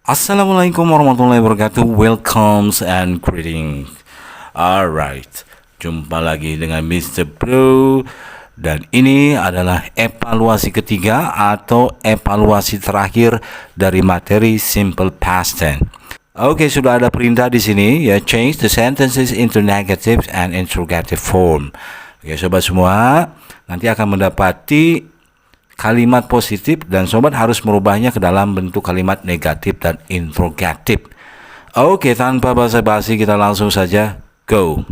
Assalamualaikum warahmatullahi wabarakatuh. Welcome and greetings. Alright, jumpa lagi dengan Mr. Bro. Dan ini adalah evaluasi ketiga atau evaluasi terakhir dari materi simple past tense. Oke, sudah ada perintah di sini ya, change the sentences into negative and interrogative form. Oke, sobat semua, nanti akan mendapati kalimat positif dan sobat harus merubahnya ke dalam bentuk kalimat negatif dan interrogatif. Oke, tanpa basa-basi kita langsung saja go.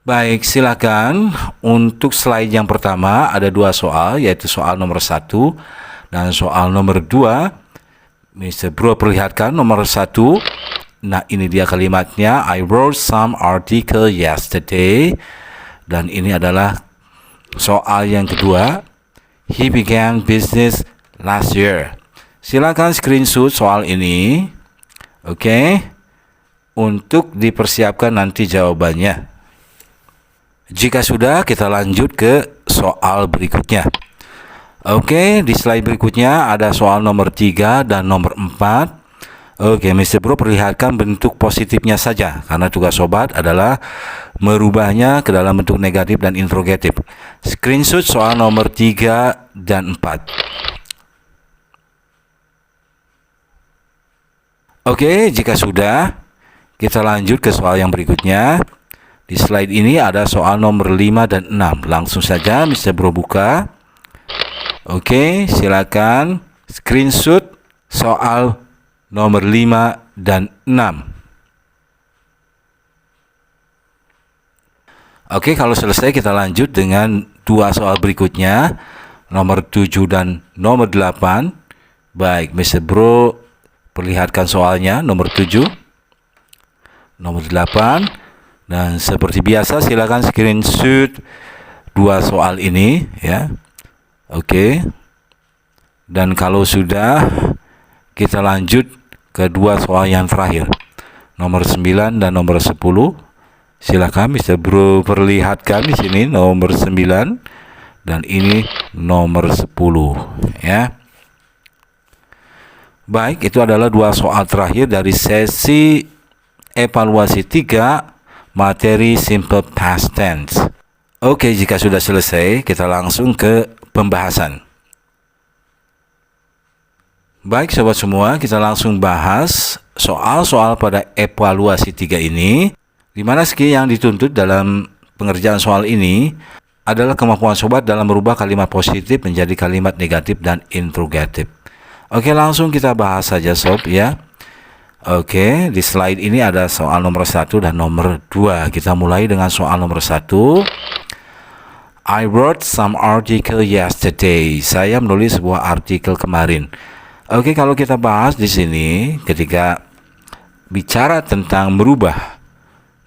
Baik, silakan. Untuk slide yang pertama ada dua soal, yaitu soal nomor 1 dan soal nomor 2. Mr. Bro perlihatkan nomor 1. Nah, ini dia kalimatnya. I wrote some article yesterday. Dan ini adalah soal yang kedua, he began business last year. Silakan screenshot soal ini, oke, untuk dipersiapkan nanti jawabannya. Jika sudah, kita lanjut ke soal berikutnya. Oke, di slide berikutnya ada soal nomor 3 dan nomor 4. Oke, Mr. Bro perlihatkan bentuk positifnya saja, karena tugas sobat adalah merubahnya ke dalam bentuk negatif dan interrogatif. Screenshot soal nomor 3 dan 4. Oke, jika sudah, kita lanjut ke soal yang berikutnya. Di slide ini ada soal nomor 5 dan 6. Langsung saja Mr. Bro buka. Oke, silakan screenshot soal nomor 5 dan 6. Oke, kalau selesai kita lanjut dengan dua soal berikutnya, nomor 7 dan nomor 8. Baik, Mr. Bro perlihatkan soalnya nomor 7, nomor 8. Dan seperti biasa silakan screenshot dua soal ini ya. Oke. Dan kalau sudah, kita lanjut ke dua soal yang terakhir, nomor 9 dan nomor 10. Silakan Mr. Bro perlihatkan di sini nomor 9 dan ini nomor 10 ya. Baik, itu adalah dua soal terakhir dari sesi evaluasi 3 materi simple past tense. Oke, jika sudah selesai, kita langsung ke pembahasan. Baik sobat semua, kita langsung bahas soal-soal pada evaluasi 3 ini, di mana skill yang dituntut dalam pengerjaan soal ini adalah kemampuan sobat dalam merubah kalimat positif menjadi kalimat negatif dan interrogatif. Oke, langsung kita bahas saja sob ya. Oke, di slide ini ada soal nomor 1 dan nomor 2. Kita mulai dengan soal nomor 1. I wrote some article yesterday. Saya menulis sebuah artikel kemarin. Oke, kalau kita bahas di sini, ketika bicara tentang merubah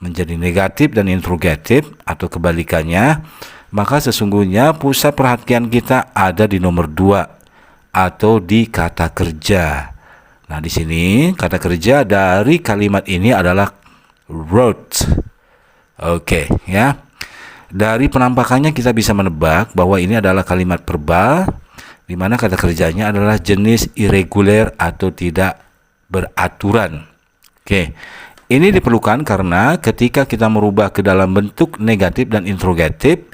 menjadi negatif dan interrogatif atau kebalikannya, maka sesungguhnya pusat perhatian kita ada di nomor 2 atau di kata kerja. Nah, di sini kata kerja dari kalimat ini adalah wrote. Oke, ya. Dari penampakannya kita bisa menebak bahwa ini adalah kalimat verbal, di mana kata kerjanya adalah jenis irregular atau tidak beraturan. Oke, ini diperlukan karena ketika kita merubah ke dalam bentuk negatif dan interrogatif,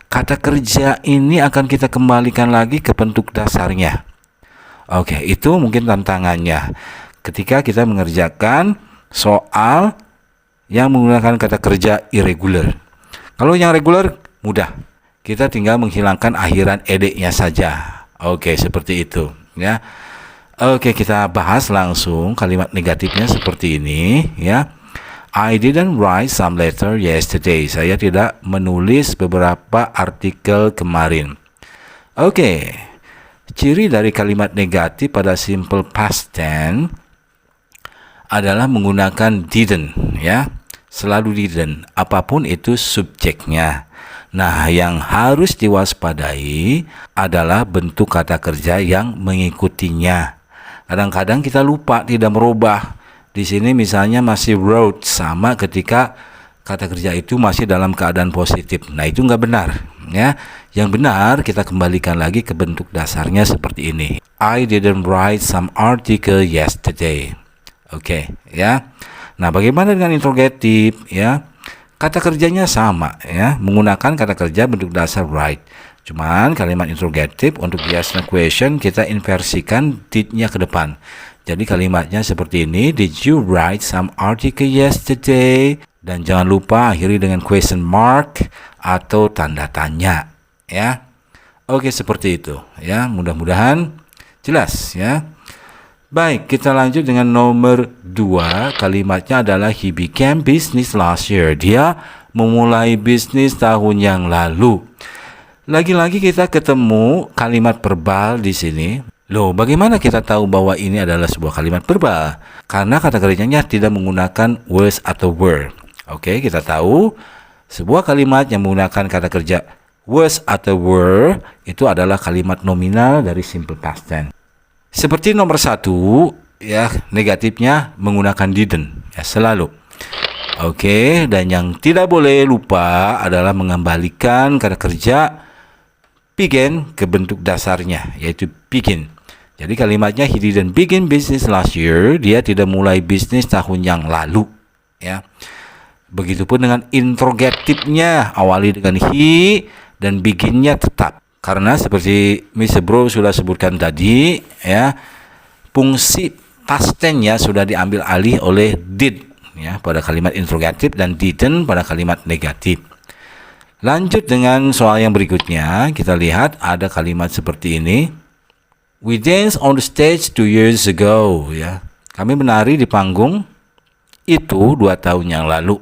kata kerja ini akan kita kembalikan lagi ke bentuk dasarnya. Oke, itu mungkin tantangannya ketika kita mengerjakan soal yang menggunakan kata kerja irregular. Kalau yang regular mudah, kita tinggal menghilangkan akhiran ed-nya saja. Oke, seperti itu ya. Oke, kita bahas langsung kalimat negatifnya seperti ini ya. I didn't write some letter yesterday. Saya tidak menulis beberapa artikel kemarin. Oke, ciri dari kalimat negatif pada simple past tense adalah menggunakan didn't ya. Selalu didn't, apapun itu subjeknya. Nah, yang harus diwaspadai adalah bentuk kata kerja yang mengikutinya. Kadang-kadang kita lupa tidak merubah. Di sini misalnya masih wrote sama ketika kata kerja itu masih dalam keadaan positif. Nah, itu nggak benar. ya. Yang benar kita kembalikan lagi ke bentuk dasarnya seperti ini. I didn't write some article yesterday. Oke, ya. Nah, bagaimana dengan interrogative, ya? Kata kerjanya sama, ya, menggunakan kata kerja bentuk dasar write. Cuman kalimat interrogative untuk yes no question kita inversikan did-nya ke depan. Jadi kalimatnya seperti ini, did you write some article yesterday? Dan jangan lupa akhiri dengan question mark atau tanda tanya, ya. Oke, seperti itu, ya. Mudah-mudahan jelas, ya. Baik, kita lanjut dengan nomor 2. Kalimatnya adalah he began business last year. Dia memulai bisnis tahun yang lalu. Lagi-lagi kita ketemu kalimat verbal di sini. Loh, bagaimana kita tahu bahwa ini adalah sebuah kalimat verbal? Karena kata kerjanya tidak menggunakan was atau were. Oke, kita tahu sebuah kalimat yang menggunakan kata kerja was atau were itu adalah kalimat nominal dari simple past tense. Seperti nomor 1, ya, negatifnya menggunakan didn't, ya, selalu. Oke, dan yang tidak boleh lupa adalah mengembalikan kata kerja begin ke bentuk dasarnya, yaitu begin. Jadi kalimatnya he didn't begin business last year, dia tidak mulai bisnis tahun yang lalu, ya. Begitupun dengan interrogatifnya, awali dengan he dan beginnya tetap. Karena seperti Mr. Bro sudah sebutkan tadi, ya, fungsi past tense-nya sudah diambil alih oleh did, ya, pada kalimat interrogatif dan didn't pada kalimat negatif. Lanjut dengan soal yang berikutnya, kita lihat ada kalimat seperti ini. We danced on the stage 2 years ago, ya. Kami menari di panggung itu 2 tahun yang lalu.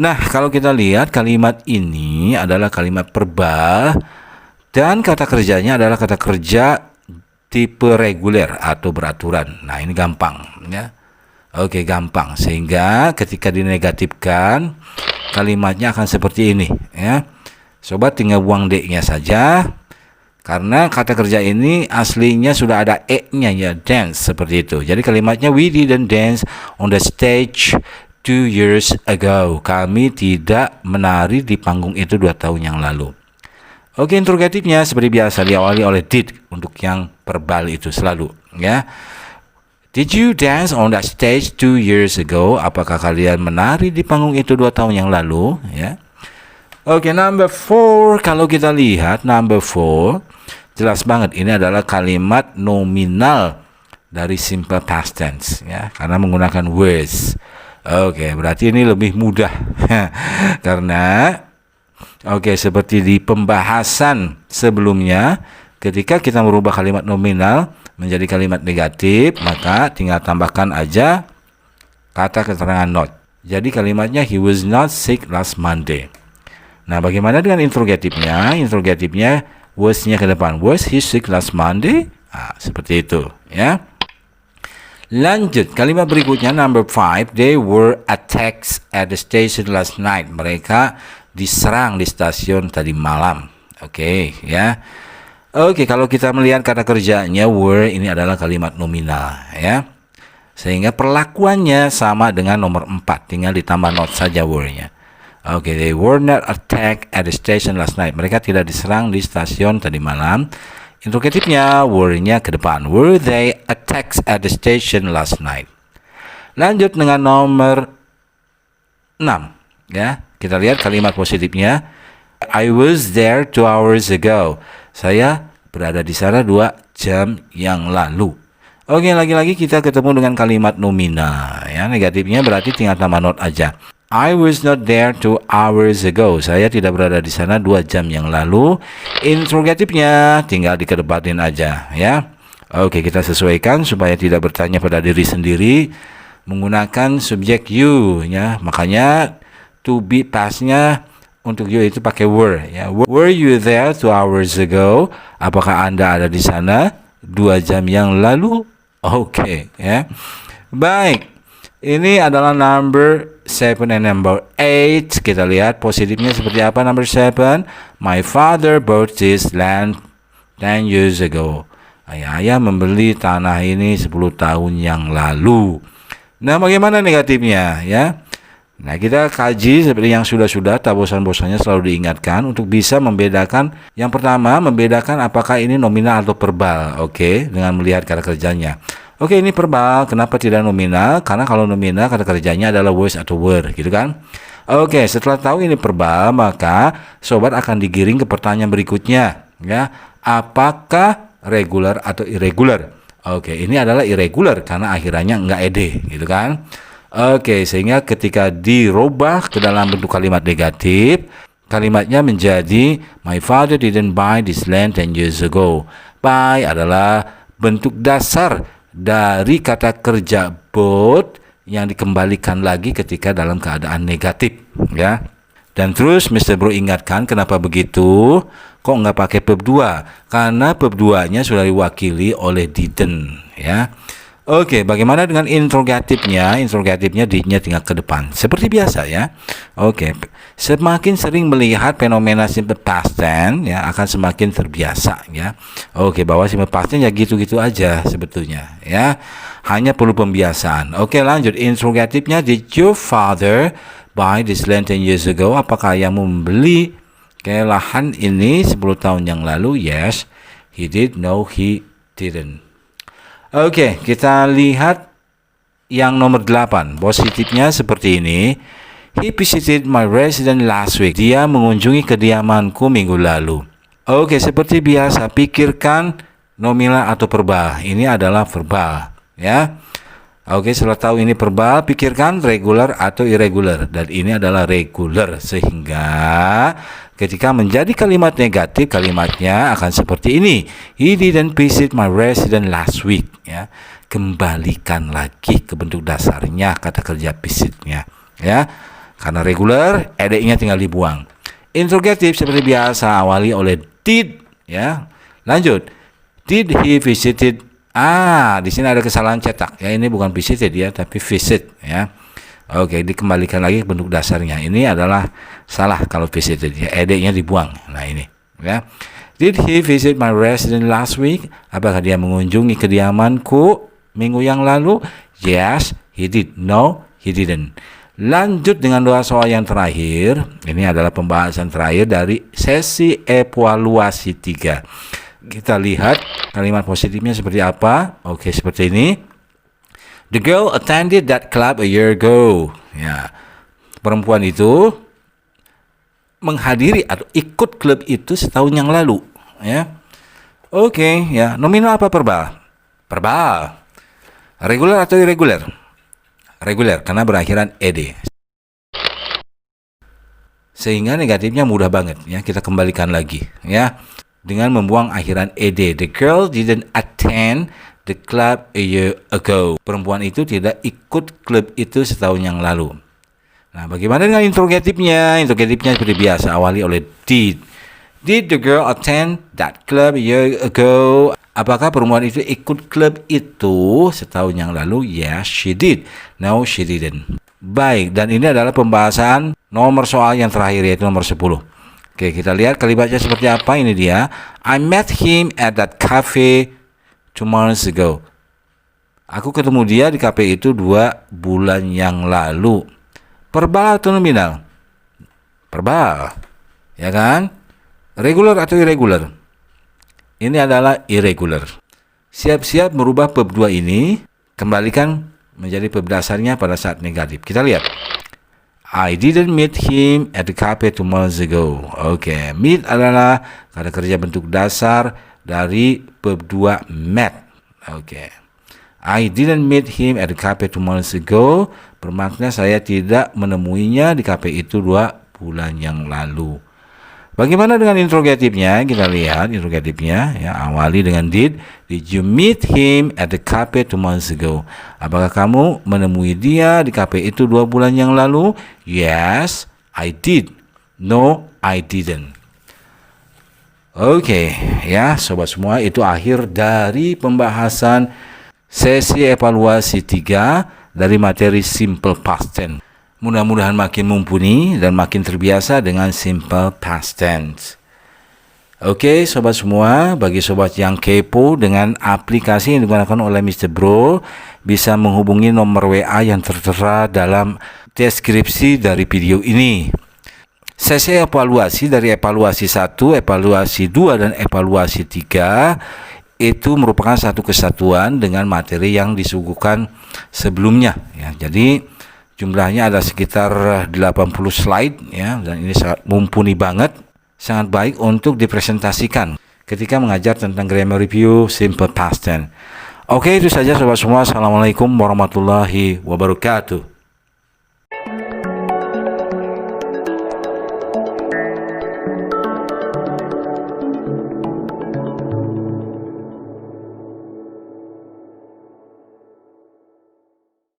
Nah, kalau kita lihat kalimat ini adalah kalimat verbal dan kata kerjanya adalah kata kerja tipe reguler atau beraturan. Nah, ini gampang, ya. Oke, gampang. Sehingga ketika dinegatifkan kalimatnya akan seperti ini, ya. Sobat tinggal buang D-nya saja. Karena kata kerja ini aslinya sudah ada E-nya, ya, dance, seperti itu. Jadi kalimatnya we didn't dance on the stage 2 years ago. Kami tidak menari di panggung itu 2 tahun yang lalu. Oke, interrogatifnya seperti biasa diawali oleh did untuk yang verbal itu selalu, ya. Did you dance on that stage 2 years ago? Apakah kalian menari di panggung itu 2 tahun yang lalu, ya? Oke, number 4. Kalau kita lihat number 4, jelas banget ini adalah kalimat nominal dari simple past tense, ya, karena menggunakan was. Oke, berarti ini lebih mudah. Karena seperti di pembahasan sebelumnya, ketika kita merubah kalimat nominal menjadi kalimat negatif, maka tinggal tambahkan aja kata keterangan not. Jadi kalimatnya he was not sick last Monday. Nah, bagaimana dengan interrogatifnya? Interrogatifnya was-nya ke depan. Was he sick last Monday? Nah, seperti itu, ya. Lanjut, kalimat berikutnya number 5. They were attacked at the station last night. Mereka diserang di stasiun tadi malam. Oke, ya. Oke, kalau kita melihat kata kerjanya were, ini adalah kalimat nominal, ya. Sehingga perlakuannya sama dengan nomor 4, tinggal ditambah not saja were-nya. Oke, they were not attacked at the station last night. Mereka tidak diserang di stasiun tadi malam. Interrogatifnya were-nya ke depan. Were they attacked at the station last night? Lanjut dengan nomor 6, ya. Kita lihat kalimat positifnya. I was there 2 hours ago. Saya berada di sana 2 jam yang lalu. Oke, lagi-lagi kita ketemu dengan kalimat nominal, ya. Negatifnya berarti tinggal tambah not aja. I was not there 2 hours ago. Saya tidak berada di sana 2 jam yang lalu. Interrogatifnya tinggal dikedepatin aja, ya. Oke, kita sesuaikan supaya tidak bertanya pada diri sendiri menggunakan subjek you, ya. Makanya to be past-nya untuk you itu pakai were, ya. Were you there 2 hours ago? Apakah Anda ada di sana 2 jam yang lalu? Oke, ya. Baik. Ini adalah number 7 and number 8. Kita lihat positifnya seperti apa number 7. My father bought this land 10 years ago. Ayah membeli tanah ini 10 tahun yang lalu. Nah, bagaimana negatifnya, ya? Nah, kita kaji seperti yang sudah-sudah, tak bosan-bosannya selalu diingatkan untuk bisa membedakan. Yang pertama, membedakan apakah ini nominal atau verbal. Oke, dengan melihat kata kerjanya. Oke, ini verbal. Kenapa tidak nominal? Karena kalau nominal kata kerjanya adalah was atau were, gitu kan? Oke, setelah tahu ini verbal, maka sobat akan digiring ke pertanyaan berikutnya, ya. Apakah regular atau irregular? Oke, ini adalah irregular karena akhirannya enggak ed, gitu kan? Oke, sehingga ketika dirubah ke dalam bentuk kalimat negatif, kalimatnya menjadi my father didn't buy this land 10 years ago. Buy adalah bentuk dasar dari kata kerja bought yang dikembalikan lagi ketika dalam keadaan negatif, ya. Dan terus Mr. Bro ingatkan kenapa begitu? Kok nggak pakai verb 2? Karena verb 2-nya sudah diwakili oleh didn't, ya. Oke, bagaimana dengan interrogatifnya? Interrogatifnya did-nya tinggal ke depan. Seperti biasa, ya. Oke, semakin sering melihat fenomena simple past tense, ya, akan semakin terbiasa, ya. Oke, bahwa simple past tense ya gitu-gitu aja sebetulnya, ya. Hanya perlu pembiasaan. Oke, lanjut. Interrogatifnya, did your father buy this land 10 years ago? Apakah ayahmu membeli lahan ini 10 tahun yang lalu? Yes, he did. No, he didn't. Oke, kita lihat yang nomor 8. Positifnya seperti ini. He visited my residence last week. Dia mengunjungi kediamanku minggu lalu. Oke, seperti biasa, pikirkan nominal atau verbal. Ini adalah verbal, ya. Oke, setelah tahu ini verbal, pikirkan regular atau irregular. Dan ini adalah regular, sehingga ketika menjadi kalimat negatif, kalimatnya akan seperti ini. He didn't visit my residence last week, ya. Kembalikan lagi ke bentuk dasarnya kata kerja visitnya, ya. Karena regular, ed-nya tinggal dibuang. Interrogatif seperti biasa, awali oleh did, ya. Lanjut. Did he visited? Di sini ada kesalahan cetak, ya. Ini bukan visited, ya, tapi visit, ya. Oke, dikembalikan lagi ke bentuk dasarnya. Ini adalah salah kalau visited, ya. Ed-nya dibuang. Nah, ini, ya. Did he visit my residence last week? Apakah dia mengunjungi kediamanku minggu yang lalu? Yes, he did. No, he didn't. Lanjut dengan dua soal yang terakhir. Ini adalah pembahasan terakhir dari sesi evaluasi 3. Kita lihat kalimat positifnya seperti apa. Oke, seperti ini. The girl attended that club a year ago. Ya, perempuan itu menghadiri atau ikut klub itu setahun yang lalu. Ya, oke, ya. Nominal apa verbal? Verbal. Regular atau irregular? Regular, karena berakhiran ed. Sehingga negatifnya mudah banget, ya. Kita kembalikan lagi, ya, dengan membuang akhiran ed. The girl didn't attend the club a year ago. Perempuan itu tidak ikut klub itu setahun yang lalu. Nah, bagaimana dengan interrogatifnya? Interrogatifnya seperti biasa, awali oleh did. Did the girl attend that club a year ago? Apakah perempuan itu ikut klub itu setahun yang lalu? Yes, she did. No, she didn't. Baik, dan ini adalah pembahasan nomor soal yang terakhir, yaitu nomor 10. Oke, kita lihat kalimatnya seperti apa. Ini dia. I met him at that cafe 2 months ago. Aku ketemu dia di kafe itu 2 bulan yang lalu. Verbal atau nominal? Verbal, ya kan? Regular atau irregular? Ini adalah irregular. Siap-siap merubah verb 2 ini, kembalikan menjadi verb dasarnya pada saat negatif. Kita lihat. I didn't meet him at the cafe 2 months ago. Oke, meet adalah kata kerja bentuk dasar dari verb 2 met. Oke. I didn't meet him at the cafe 2 months ago. Bermakna saya tidak menemuinya di kafe itu 2 bulan yang lalu. Bagaimana dengan interrogatifnya? Kita lihat interrogatifnya, ya, awali dengan did. Did you meet him at the cafe 2 months ago? Apakah kamu menemui dia di kafe itu 2 bulan yang lalu? Yes, I did. No, I didn't. Oke, ya, sobat semua, itu akhir dari pembahasan sesi evaluasi 3 dari materi simple past tense. Mudah-mudahan makin mumpuni dan makin terbiasa dengan simple past tense. Oke, sobat semua, bagi sobat yang kepo dengan aplikasi yang digunakan oleh Mr. Bro, bisa menghubungi nomor WA yang tertera dalam deskripsi dari video ini. Sesi evaluasi dari evaluasi 1, evaluasi 2, dan evaluasi 3 itu merupakan satu kesatuan dengan materi yang disuguhkan sebelumnya ya. Jadi jumlahnya ada sekitar 80 slide ya, dan ini sangat mumpuni banget, sangat baik untuk dipresentasikan ketika mengajar tentang grammar review simple past tense. Oke, itu saja sobat semua. Assalamualaikum warahmatullahi wabarakatuh.